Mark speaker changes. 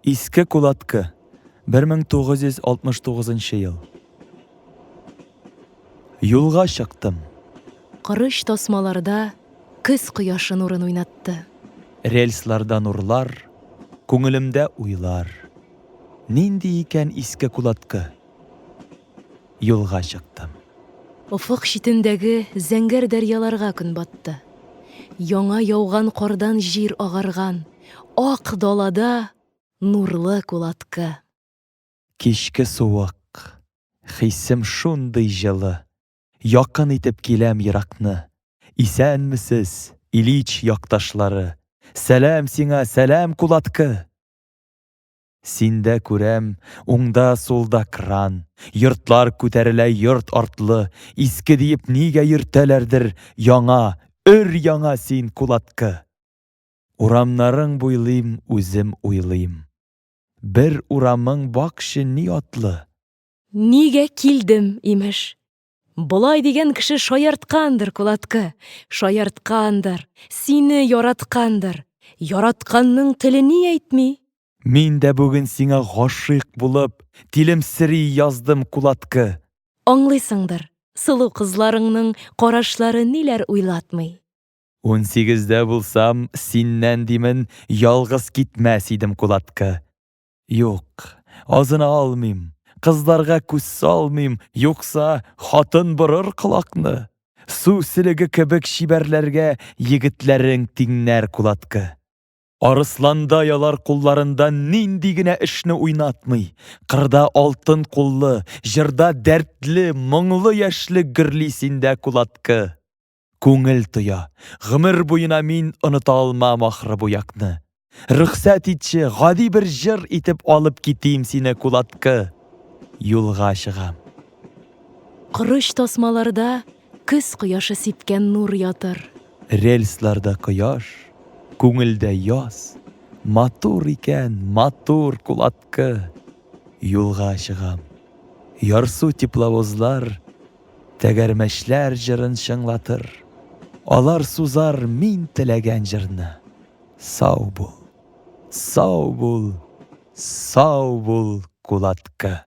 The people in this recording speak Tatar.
Speaker 1: Иске кулаткы. 1969 ел. Юлга чыктым.
Speaker 2: Кырыч тасмаларда көз кояшы нурын уйнатты.
Speaker 1: Рельсларда нурлар, күңелемдә уйлар. Нинди икән иске кулаткы? Юлга чыктым.
Speaker 2: Офык читендәге зәңгәр дәрьяларга көн батты. Яңа яуган кардан җир агарган, ак далада нурлы кулаткы.
Speaker 1: Кичке суык, хисем шундый җылы. Якын итеп киләм еракны. Исәнмесез, Ильич якташлары? Сәлам сиңа, сәлам кулаткы. Синдә күрәм, уңда сулда кран. Йортлар күтәрелә йорт артлы. Иске диеп нигә йөртәләрдер яңа, яңа син кулаткы. Урамнарың буйлыйм, үзем уйлыйм. Бер урамың бакчы ни атлы?
Speaker 2: Нигә килдем, имеш. Болай дигән кеше шаярткандыр кулаткы, шаярткандыр, сине яраткандыр. Яратканның теле ни әйтми?
Speaker 1: Мин дә бүген сиңа гашыйк булып, тилемсери яздым кулаткы.
Speaker 2: Аңлыйсыңдыр, сылу кызларыңның карашлары ниләр уйлатмый.
Speaker 1: 18дә булсам, синнән димен, ялгыз китмәс идем кулаткы. Юк, азына алмыйм, кызларга күз салмыйм, юкса хатын борыр кылакны. Су силеге кебек шибәрләргә егетләрең тиңнәр кулаткы. Арысланда ялар кулларында нинди генә эшне уйнатмый. Кырда алтын куллы, җырда дәртле, моңлы яшьле гөрли синдә кулаткы. Күңел тоя, гомер буена мин оныта алмам ахры бу якны. Рөхсәт итче, гади бер җыр итеп алып китим сине кулаткы. Юлга чыгам.
Speaker 2: Кырыч тасмаларда көз кояшы сипкән нур ятыр.
Speaker 1: Рельсларда кояш, күңелдә яз. Матур икән, матур кулаткы. Юлга чыгам. Ярсу тепловозлар, тәгәрмәчләр җырын чыңлатыр. Алар сузар мин теләгән җырны. Сау бул, сау бул, сау бул кулаткы.